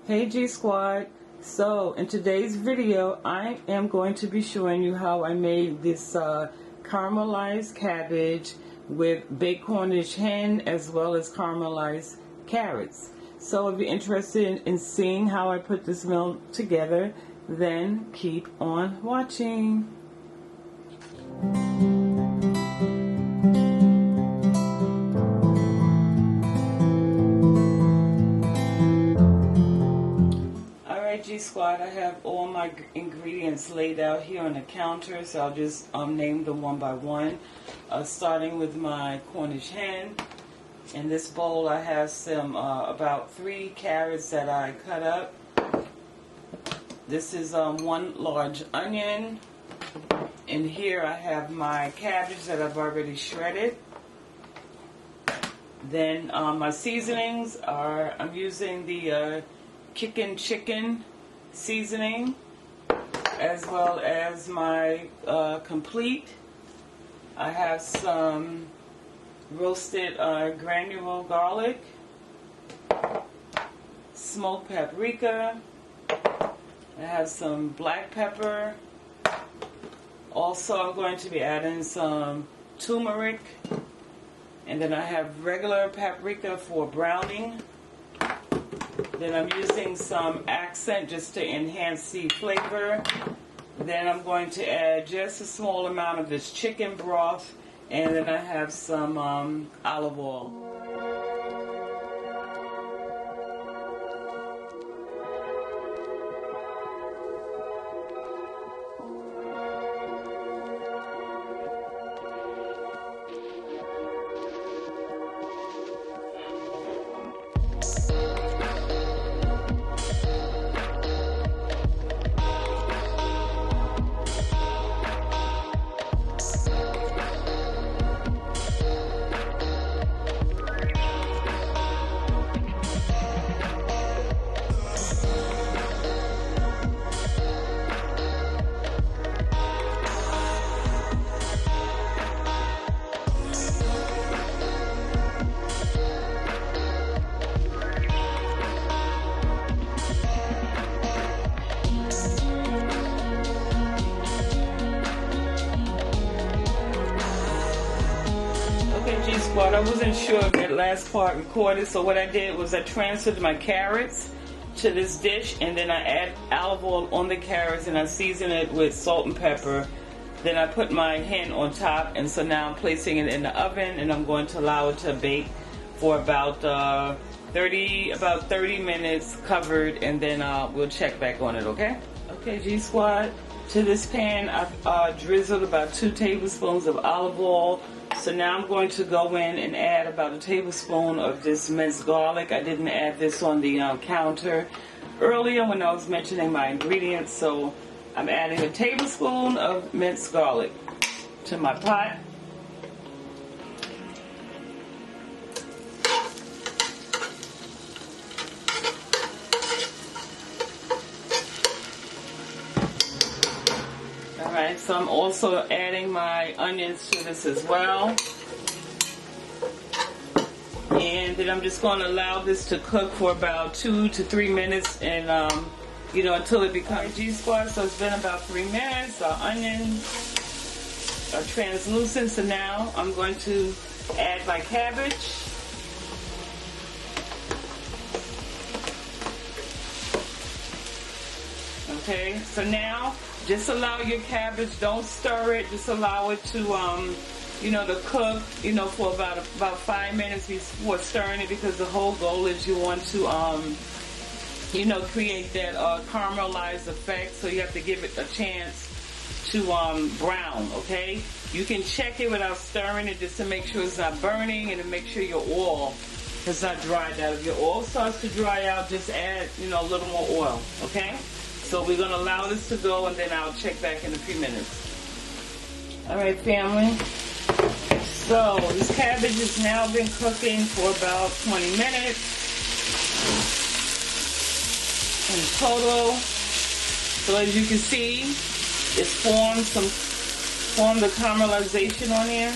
Hey G Squad. So in today's video I am going to be showing you how I made this caramelized cabbage with baked Cornish hen as well as caramelized carrots. So if you're interested in seeing how I put this meal together, then keep on watching. G Squad, I have all my ingredients laid out here on the counter, so I'll just name them one by one. Starting with my Cornish hen. In this bowl I have some about 3 carrots that I cut up. This is 1 large onion. In here I have my cabbage that I've already shredded. Then my seasonings are, I'm using the chicken seasoning, as well as my complete. I have some roasted granule garlic, smoked paprika. I have some black pepper. Also, I'm going to be adding some turmeric, and then I have regular paprika for browning. Then I'm using some accent just to enhance the flavor. Then I'm going to add just a small amount of this chicken broth, and then I have some olive oil. Squad, I wasn't sure if that last part recorded, so what I did was I transferred my carrots to this dish, and then I add olive oil on the carrots, and I season it with salt and pepper. Then I put my hen on top, and so now I'm placing it in the oven, and I'm going to allow it to bake for about 30 minutes covered, and then we'll check back on it, okay? Okay, G Squad, to this pan I've drizzled about 2 tablespoons of olive oil. So now I'm going to go in and add about a tablespoon of this minced garlic. I didn't add this on the counter earlier when I was mentioning my ingredients, so I'm adding a tablespoon of minced garlic to my pot. Alright, so I'm also adding my onions to this as well. And then I'm just going to allow this to cook for about 2 to 3 minutes, and until it becomes G Squad. So it's been about 3 minutes. Our onions are translucent, so now I'm going to add my cabbage. Okay, so now just allow your cabbage, don't stir it, just allow it to to cook, for about 5 minutes before stirring it, because the whole goal is you want to create that caramelized effect, so you have to give it a chance to brown, okay? You can check it without stirring it just to make sure it's not burning, and to make sure your oil has not dried out. If your oil starts to dry out, just add a little more oil, okay? So we're going to allow this to go, and then I'll check back in a few minutes. Alright, family. So this cabbage has now been cooking for about 20 minutes in total. So as you can see, it's formed the caramelization on here.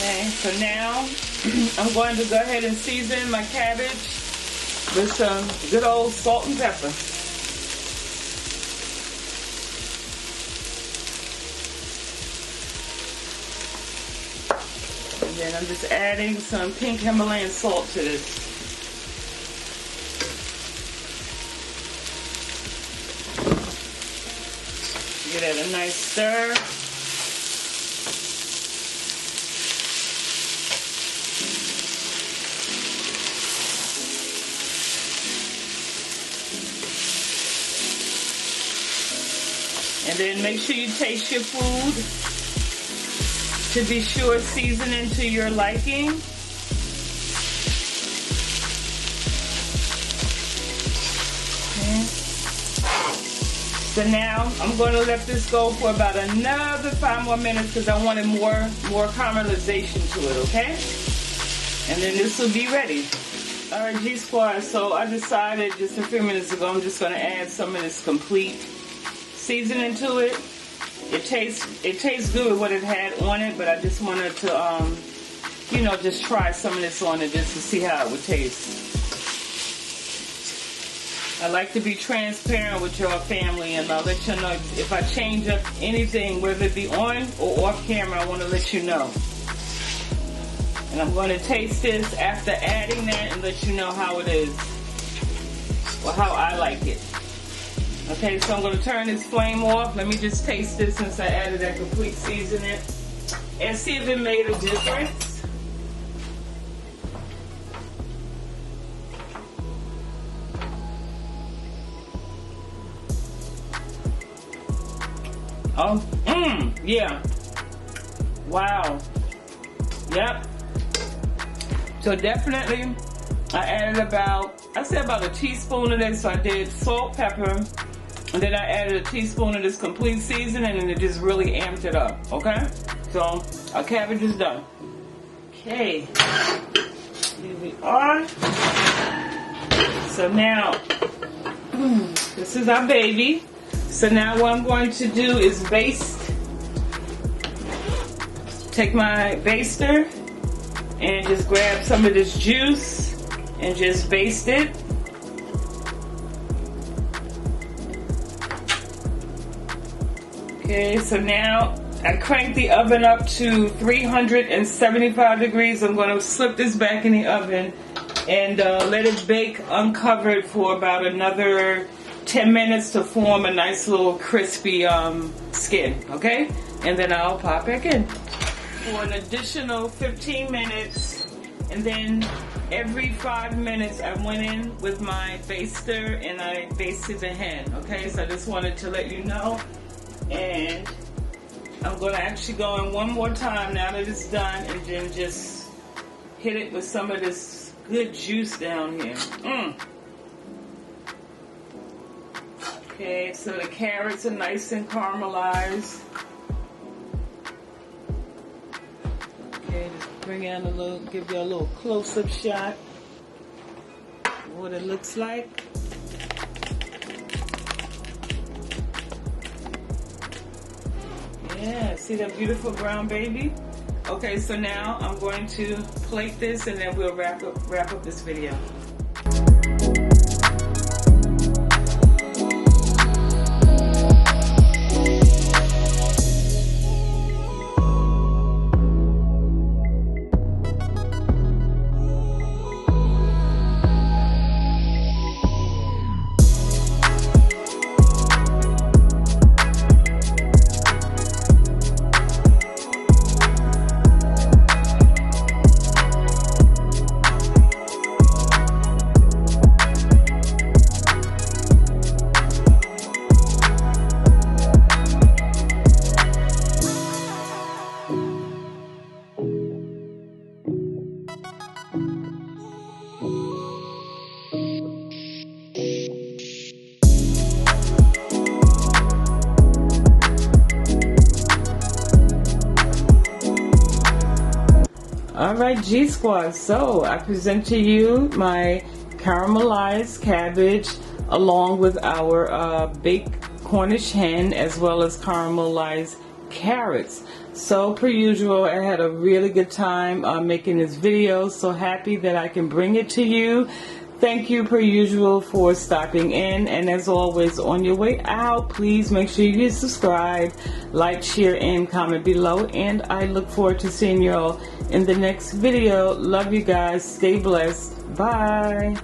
Okay, so now I'm going to go ahead and season my cabbage with some good old salt and pepper. And then I'm just adding some pink Himalayan salt to this. Give it a nice stir. And then make sure you taste your food to be sure seasoning to your liking. Okay. So now I'm going to let this go for about another 5 more minutes because I wanted more caramelization to it, okay? And then this will be ready. Alright, G Squad, so I decided just a few minutes ago I'm just going to add some of this complete seasoning to it. It tastes good with what it had on it, but I just wanted to you know, just try some of this on it just to see how it would taste. I like to be transparent with your family, and I'll let you know if I change up anything, whether it be on or off camera. I want to let you know. And I'm going to taste this after adding that and let you know how it is, or how I like it. Okay, so I'm going to turn this flame off. Let me just taste this since I added that complete seasoning and see if it made a difference. Oh, yeah. Wow. Yep. So definitely, I added about a teaspoon of this. So I did salt, pepper, and then I added a teaspoon of this complete seasoning, and it just really amped it up, okay? So our cabbage is done. Okay. Here we are. So now, this is our baby. So now what I'm going to do is baste. Take my baster and just grab some of this juice and just baste it. Okay, so now I cranked the oven up to 375 degrees. I'm going to slip this back in the oven and let it bake uncovered for about another 10 minutes to form a nice little crispy skin, okay? And then I'll pop back in for an additional 15 minutes. And then every 5 minutes I went in with my baster and I basted the hen, okay? So I just wanted to let you know. And I'm going to actually go in one more time now that it's done, and then just hit it with some of this good juice down here. Okay, so the carrots are nice and caramelized. Okay, just bring in a little, give you a little close-up shot of what it looks like. Yeah, see that beautiful brown baby? Okay, so now I'm going to plate this and then we'll wrap up this video. Alright, G Squad, so I present to you my caramelized cabbage along with our baked Cornish hen as well as caramelized carrots. So per usual, I had a really good time making this video. So happy that I can bring it to you. Thank you per usual for stopping in, and as always, on your way out, please make sure you subscribe, like, share, and comment below, and I look forward to seeing you all in the next video. Love you guys. Stay blessed. Bye.